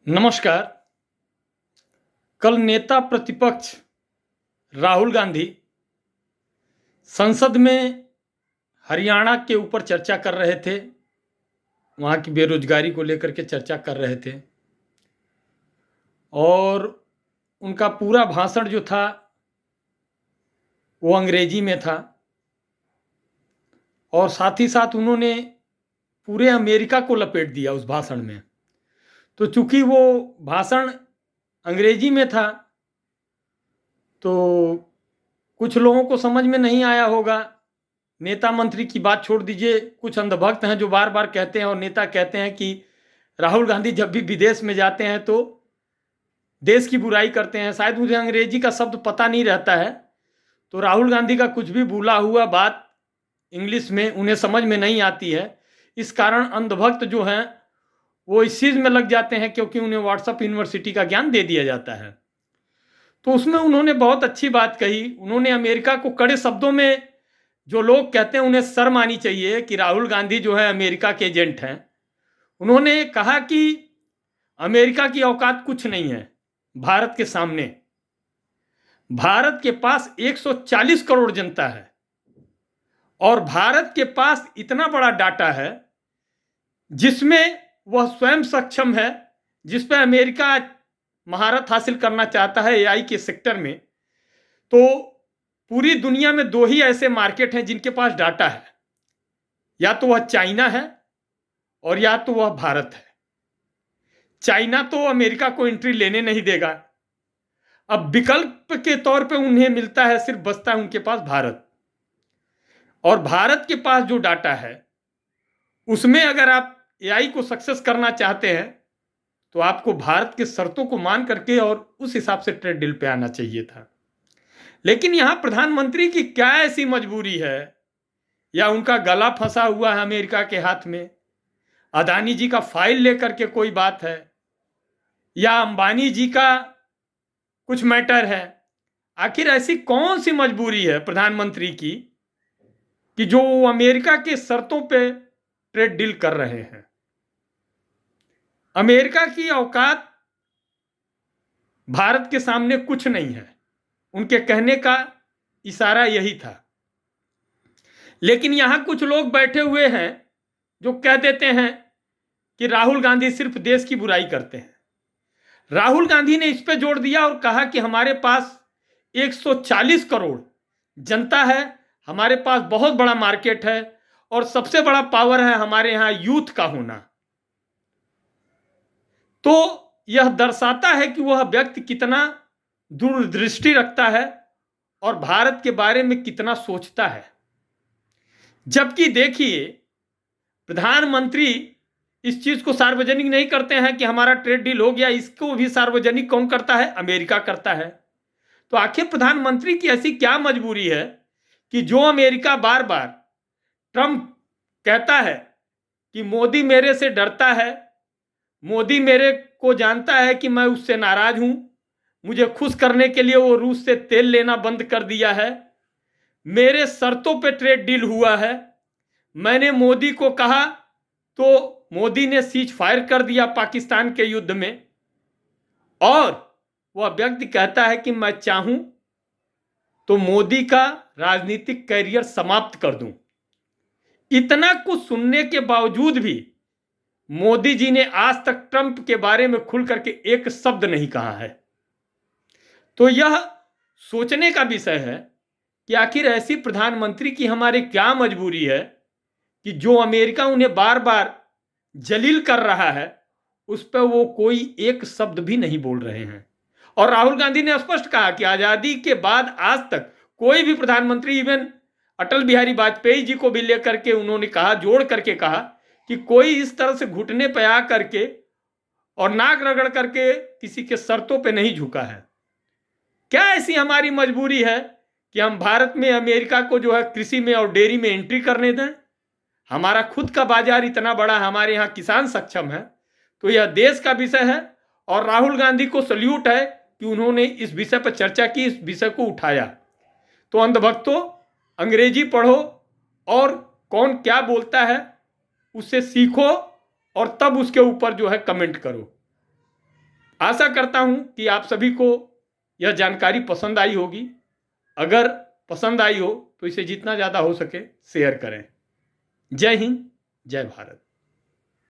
नमस्कार। कल नेता प्रतिपक्ष राहुल गांधी संसद में हरियाणा के ऊपर चर्चा कर रहे थे। वहाँ की बेरोजगारी को लेकर के चर्चा कर रहे थे और उनका पूरा भाषण जो था वो अंग्रेजी में था और साथ ही साथ उन्होंने पूरे अमेरिका को लपेट दिया उस भाषण में। तो चूंकि वो भाषण अंग्रेजी में था तो कुछ लोगों को समझ में नहीं आया होगा। नेता मंत्री की बात छोड़ दीजिए, कुछ अंधभक्त हैं जो बार बार कहते हैं और नेता कहते हैं कि राहुल गांधी जब भी विदेश में जाते हैं तो देश की बुराई करते हैं। शायद मुझे अंग्रेजी का शब्द पता नहीं रहता है, तो राहुल गांधी का कुछ भी भूला हुआ बात इंग्लिश में उन्हें समझ में नहीं आती है। इस कारण अंधभक्त जो हैं वो इस चीज़ में लग जाते हैं क्योंकि उन्हें व्हाट्सएप यूनिवर्सिटी का ज्ञान दे दिया जाता है। तो उसमें उन्होंने बहुत अच्छी बात कही। उन्होंने अमेरिका को कड़े शब्दों में, जो लोग कहते हैं उन्हें शर्म आनी चाहिए कि राहुल गांधी जो है अमेरिका के एजेंट हैं, उन्होंने कहा कि अमेरिका की औकात कुछ नहीं है भारत के सामने। भारत के पास 140 करोड़ जनता है और भारत के पास इतना बड़ा डाटा है जिसमें वह स्वयं सक्षम है, जिस पर अमेरिका महारत हासिल करना चाहता है एआई के सेक्टर में। तो पूरी दुनिया में दो ही ऐसे मार्केट हैं जिनके पास डाटा है, या तो वह चाइना है और या तो वह भारत है। चाइना तो अमेरिका को एंट्री लेने नहीं देगा। अब विकल्प के तौर पे उन्हें मिलता है, सिर्फ बचता है उनके पास भारत। और भारत के पास जो डाटा है उसमें अगर आप एआई को सक्सेस करना चाहते हैं तो आपको भारत के शर्तों को मान करके और उस हिसाब से ट्रेड डील पे आना चाहिए था। लेकिन यहां प्रधानमंत्री की क्या ऐसी मजबूरी है, या उनका गला फंसा हुआ है अमेरिका के हाथ में, अदानी जी का फाइल लेकर के कोई बात है, या अंबानी जी का कुछ मैटर है? आखिर ऐसी कौन सी मजबूरी है प्रधानमंत्री की कि जो अमेरिका के शर्तों पे ट्रेड डील कर रहे हैं? अमेरिका की औकात भारत के सामने कुछ नहीं है, उनके कहने का इशारा यही था। लेकिन यहां कुछ लोग बैठे हुए हैं जो कह देते हैं कि राहुल गांधी सिर्फ देश की बुराई करते हैं। राहुल गांधी ने इस पे जोर दिया और कहा कि हमारे पास 140 करोड़ जनता है, हमारे पास बहुत बड़ा मार्केट है और सबसे बड़ा पावर है हमारे यहां यूथ का होना। तो यह दर्शाता है कि वह व्यक्ति कितना दूरदृष्टि रखता है और भारत के बारे में कितना सोचता है। जबकि देखिए, प्रधानमंत्री इस चीज को सार्वजनिक नहीं करते हैं कि हमारा ट्रेड डील हो गया। इसको भी सार्वजनिक कौन करता है? अमेरिका करता है। तो आखिर प्रधानमंत्री की ऐसी क्या मजबूरी है कि जो अमेरिका बार बार, ट्रंप कहता है कि मोदी मेरे से डरता है, मोदी मेरे को जानता है कि मैं उससे नाराज हूं, मुझे खुश करने के लिए वो रूस से तेल लेना बंद कर दिया है, मेरे शर्तों पे ट्रेड डील हुआ है, मैंने मोदी को कहा तो मोदी ने सीज फायर कर दिया पाकिस्तान के युद्ध में, और वह व्यक्ति कहता है कि मैं चाहूं तो मोदी का राजनीतिक कैरियर समाप्त कर दूं। इतना कुछ सुनने के बावजूद भी मोदी जी ने आज तक ट्रंप के बारे में खुल करके एक शब्द नहीं कहा है। तो यह सोचने का विषय है कि आखिर ऐसी प्रधानमंत्री की हमारी क्या मजबूरी है कि जो अमेरिका उन्हें बार बार जलील कर रहा है उस पर वो कोई एक शब्द भी नहीं बोल रहे हैं। और राहुल गांधी ने स्पष्ट कहा कि आजादी के बाद आज तक कोई भी प्रधानमंत्री, इवन अटल बिहारी वाजपेयी जी को भी लेकर के उन्होंने कहा, जोड़ करके कहा कि कोई इस तरह से घुटने पे आ करके और नाक रगड़ करके किसी के शर्तों पे नहीं झुका है। क्या ऐसी हमारी मजबूरी है कि हम भारत में अमेरिका को जो है कृषि में और डेयरी में एंट्री करने दें? हमारा खुद का बाजार इतना बड़ा है, हमारे यहाँ किसान सक्षम है। तो यह देश का विषय है और राहुल गांधी को सल्यूट है कि उन्होंने इस विषय पर चर्चा की, इस विषय को उठाया। तो अंधभक्तों, अंग्रेजी पढ़ो और कौन क्या बोलता है उससे सीखो और तब उसके ऊपर जो है कमेंट करो। आशा करता हूं कि आप सभी को यह जानकारी पसंद आई होगी। अगर पसंद आई हो तो इसे जितना ज़्यादा हो सके शेयर करें। जय हिंद, जय भारत।